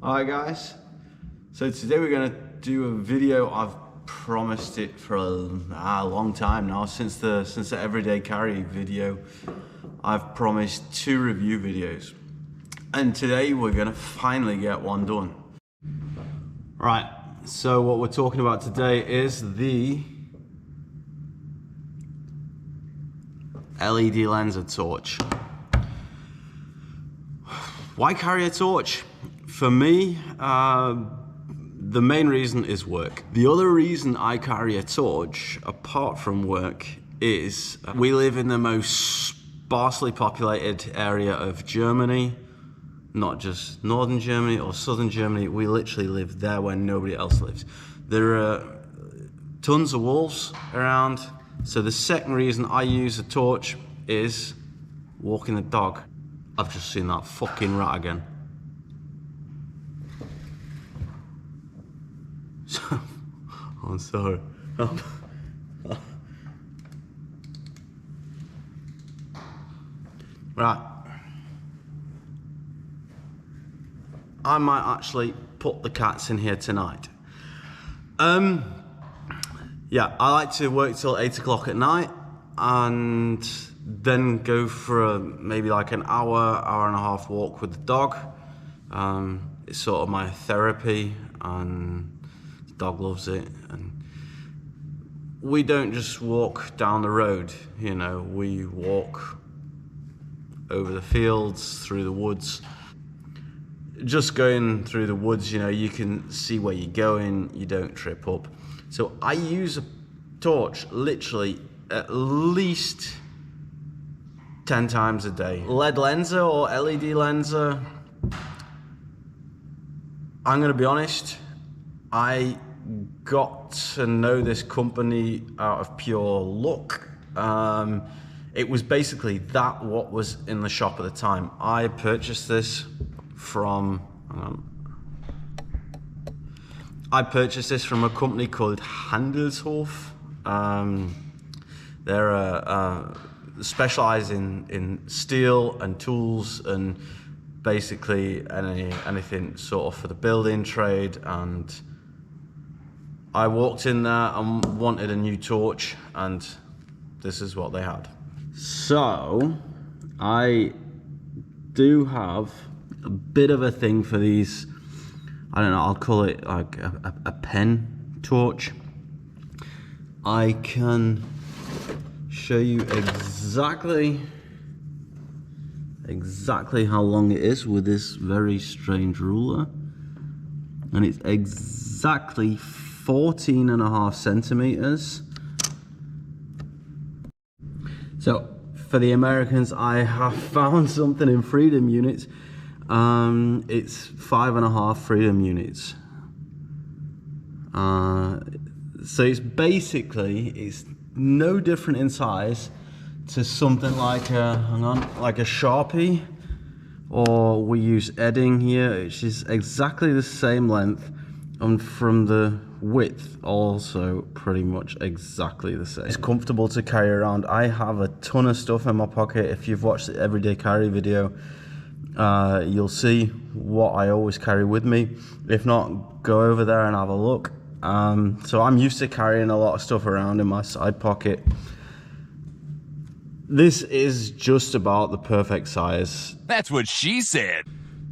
Alright guys, so today we're going to do a video. I've promised it for a long time now, since the everyday carry video. I've promised 2 review videos, and today we're going to finally get one done. Right, so what we're talking about today is the LED Ledlenser torch. Why carry a torch? For me, the main reason is work. The other reason I carry a torch, apart from work, is we live in the most sparsely populated area of Germany. Not just northern Germany or southern Germany, we literally live there where nobody else lives. There are tons of wolves around, so the second reason I use a torch is walking the dog. I've just seen that fucking rat again. I'm sorry. Right. I might actually put the cats in here tonight. Yeah, I like to work till 8 o'clock at night and then go for maybe like an hour and a half walk with the dog. It's sort of my therapy, and the dog loves it. And we don't just walk down the road, you know, we walk over the fields, through the woods. Just going through the woods, you know, you can see where you're going, you don't trip up. So I use a torch literally at least 10 times a day. Ledlenser or LED Ledlenser, I'm gonna be honest, I got to know this company out of pure luck. It was basically what was in the shop at the time. I purchased this from, a company called Handelshof. They're specialized in steel and tools and basically anything sort of for the building trade. And I walked in there and wanted a new torch, and this is what they had. So I do have a bit of a thing for these, I don't know, I'll call it like a pen torch. I can show you exactly how long it is with this very strange ruler, and it's exactly 14.5 centimeters. So for the Americans, I have found something in freedom units. It's 5.5 freedom units. So it's basically, it's no different in size to something like like a Sharpie, or we use Edding here, which is exactly the same length, and from the width also pretty much exactly the same. It's comfortable to carry around. I have a ton of stuff in my pocket. If you've watched the everyday carry video, you'll see what I always carry with me. If not, go over there and have a look. So I'm used to carrying a lot of stuff around in my side pocket. This is just about the perfect size. That's what she said.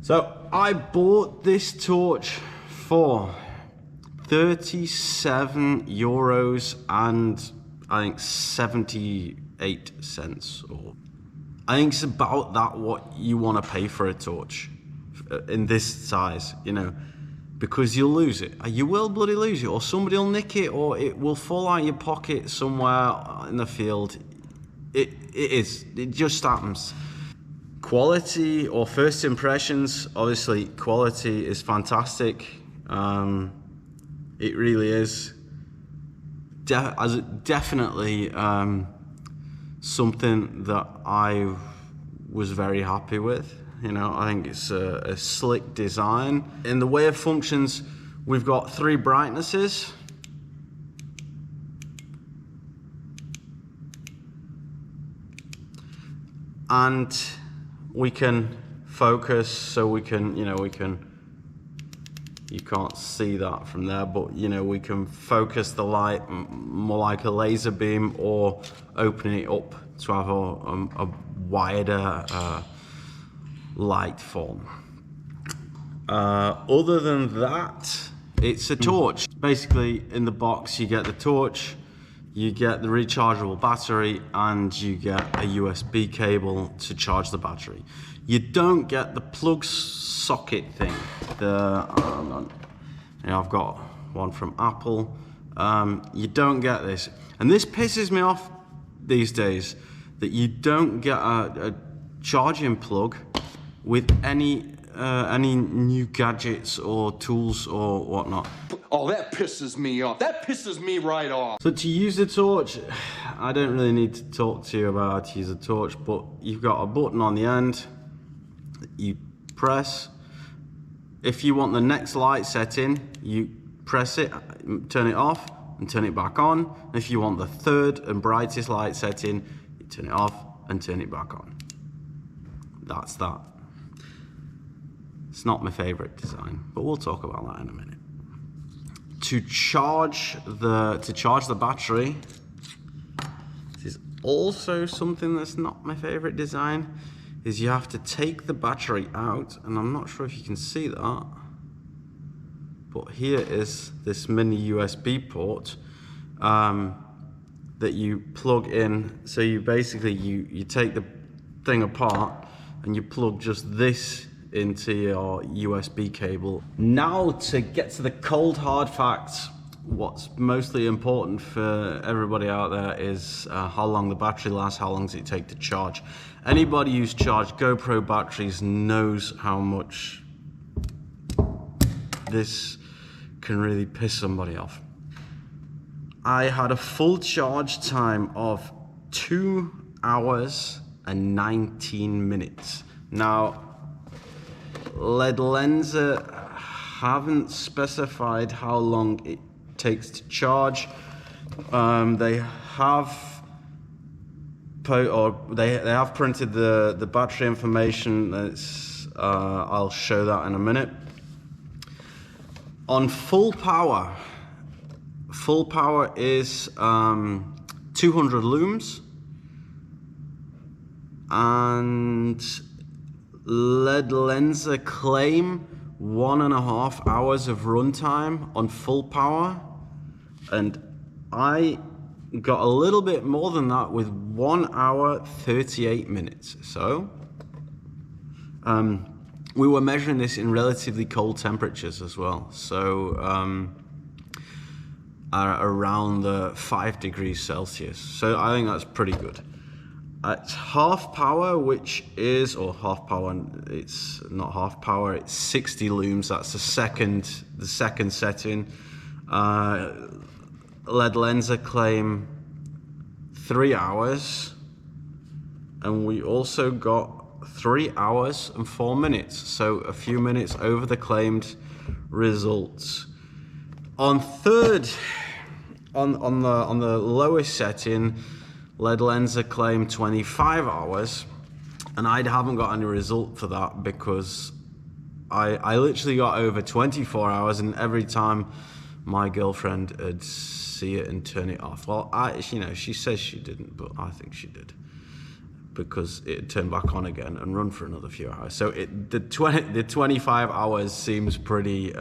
So I bought this torch for 37 euros and I think 78 cents, or I think it's about that what you want to pay for a torch in this size, you know, because you'll lose it. You will bloody lose it, or somebody will nick it, or it will fall out of your pocket somewhere in the field. It just happens. Quality or first impressions, obviously quality is fantastic. It really is. Definitely something that I was very happy with. You know, I think it's a slick design. In the way of functions, we've got 3 brightnesses. And we can focus, so we can, you know, we can You can't see that from there, but you know, we can focus the light more like a laser beam, or opening it up to have a wider light form. Other than that, it's a torch. Basically, in the box you get the torch, you get the rechargeable battery, and you get a USB cable to charge the battery. You don't get the plug socket thing. I've got one from Apple. You don't get this, and this pisses me off these days, that you don't get a charging plug with any new gadgets or tools or whatnot. Oh, that pisses me off. That pisses me right off. So to use the torch, I don't really need to talk to you about how to use a torch, but you've got a button on the end. You press. If you want the next light setting, you press it, turn it off, and turn it back on. If you want the third and brightest light setting, you turn it off and turn it back on. That's that. It's not my favorite design, but we'll talk about that in a minute. To charge the battery, this is also something that's not my favorite design, is you have to take the battery out, and I'm not sure if you can see that, but here is this mini USB port that you plug in. So you basically, you take the thing apart and you plug just this into your USB cable. Now to get to the cold hard facts, what's mostly important for everybody out there is how long the battery lasts, how long does it take to charge. Anybody who's charged GoPro batteries knows how much this can really piss somebody off. I had a full charge time of 2 hours and 19 minutes. Now, Ledlenser haven't specified how long it takes to charge. They have printed the battery information. I'll show that in a minute. On full power is 200 looms, and Ledlenser claim 1.5 hours of runtime on full power, and I got a little bit more than that with 1 hour 38 minutes. So we were measuring this in relatively cold temperatures as well, so around the 5 degrees Celsius. So I think that's pretty good. It's half power, it's not half power, it's 60 looms. That's the second setting. Ledlenser claim 3 hours, and we also got 3 hours and 4 minutes, so a few minutes over the claimed results. On the lowest setting, Ledlenser claimed 25 hours, and I haven't got any result for that because I literally got over 24 hours, and every time my girlfriend would see it and turn it off. Well, she says she didn't, but I think she did, because it turned back on again and run for another few hours. So the 25 hours seems pretty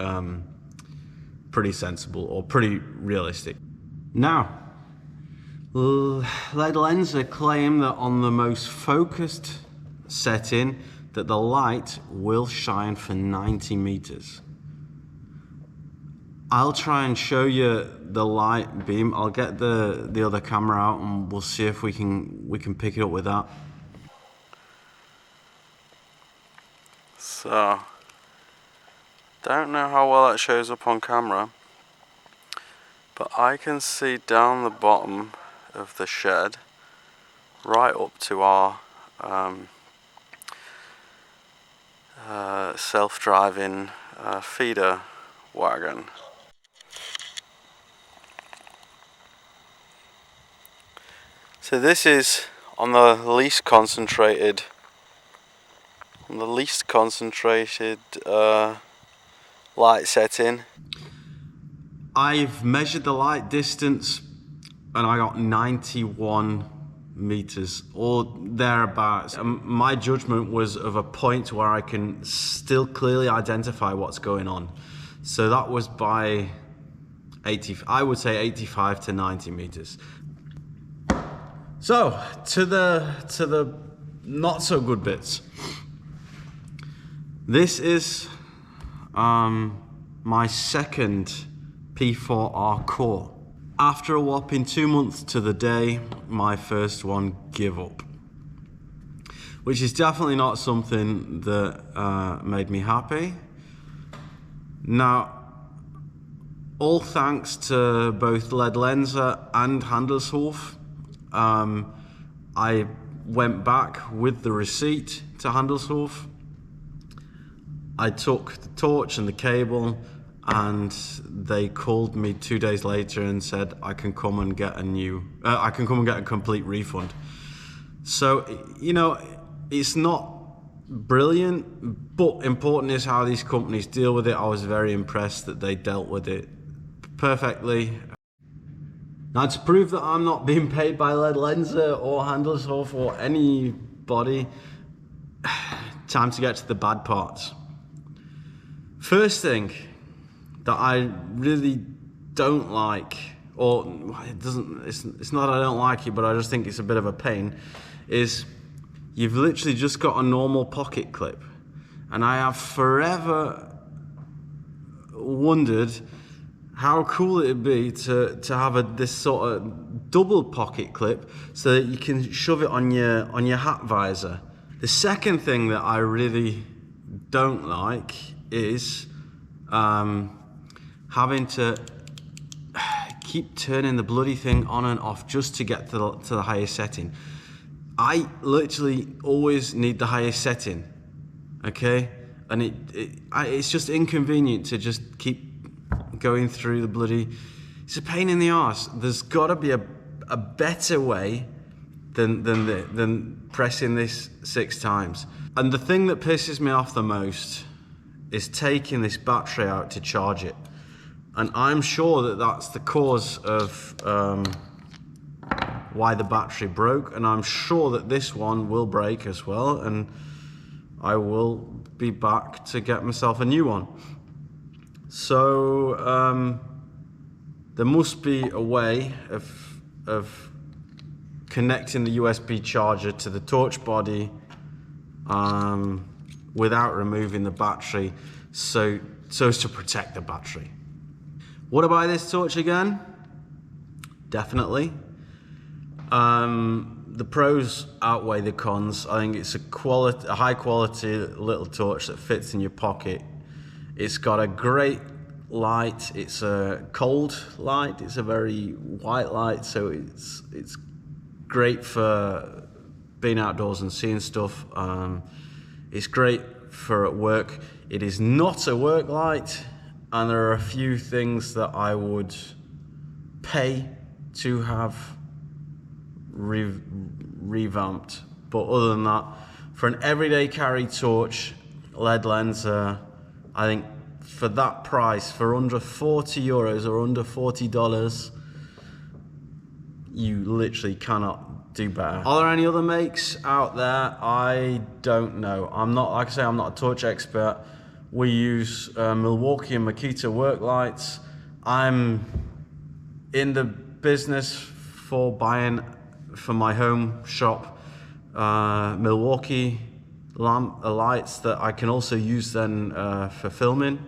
sensible or pretty realistic. Now, Ledlenser claim that on the most focused setting that the light will shine for 90 meters. I'll try and show you the light beam. I'll get the other camera out and we'll see if we can pick it up with that. So, don't know how well that shows up on camera, but I can see down the bottom of the shed right up to our self-driving feeder wagon. So this is on the least concentrated light setting. I've measured the light distance and I got 91 meters or thereabouts. My judgment was of a point where I can still clearly identify what's going on. So that was by 80, I would say 85 to 90 meters. So to the not so good bits. This is my second P4R core. After a whopping 2 months to the day, my first one give up. Which is definitely not something that made me happy. Now, all thanks to both Ledlenser and Handelshof, I went back with the receipt to Handelshof. I took the torch and the cable, and they called me 2 days later and said I can come and get a complete refund. So, you know, it's not brilliant, but important is how these companies deal with it. I was very impressed that they dealt with it perfectly. Now, to prove that I'm not being paid by Ledlenser or Handelshof or anybody, time to get to the bad parts. First thing that I really don't like, or it's not I don't like it, but I just think it's a bit of a pain, is you've literally just got a normal pocket clip. And I have forever wondered how cool it'd be to have this sort of double pocket clip so that you can shove it on your hat visor. The second thing that I really don't like is having to keep turning the bloody thing on and off just to get to the highest setting. I literally always need the highest setting, okay? And it's just inconvenient to just keep going through the bloody... It's a pain in the arse. There's got to be a better way than pressing this 6 times. And the thing that pisses me off the most is taking this battery out to charge it. And I'm sure that that's the cause of why the battery broke, and I'm sure that this one will break as well, and I will be back to get myself a new one. So there must be a way of connecting the USB charger to the torch body without removing the battery, so as to protect the battery. Would I buy this torch again? Definitely. The pros outweigh the cons. I think it's a high quality little torch that fits in your pocket. It's got a great light. It's a cold light. It's a very white light, so it's great for being outdoors and seeing stuff. It's great for at work. It is not a work light, and there are a few things that I would pay to have revamped, but other than that, for an everyday carry torch, Ledlenser, I think for that price, for under 40 euros or under $40, you literally cannot do better. Are there any other makes out there? I don't know. I'm not, like I say, I'm not a torch expert. We use Milwaukee and Makita work lights. I'm in the business for buying for my home shop Milwaukee lights that I can also use then for filming.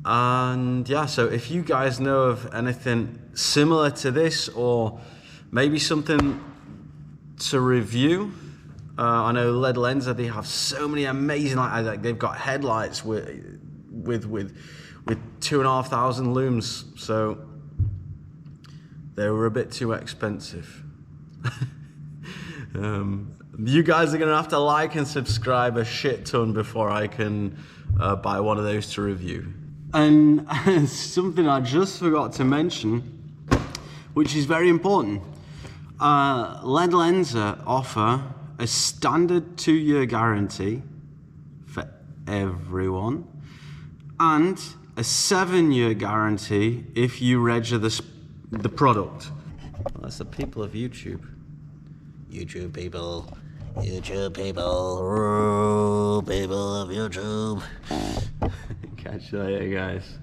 And yeah, so if you guys know of anything similar to this, or maybe something to review, I know Ledlenser, they have so many amazing, like they've got headlights with 2,500 looms, so they were a bit too expensive. You guys are gonna have to like and subscribe a shit ton before I can buy one of those to review. And something I just forgot to mention, which is very important, Ledlenser offer a standard 2-year guarantee for everyone, and a 7-year guarantee if you register the product. Well, that's the people of YouTube. YouTube people, people of YouTube. Catch you later, guys.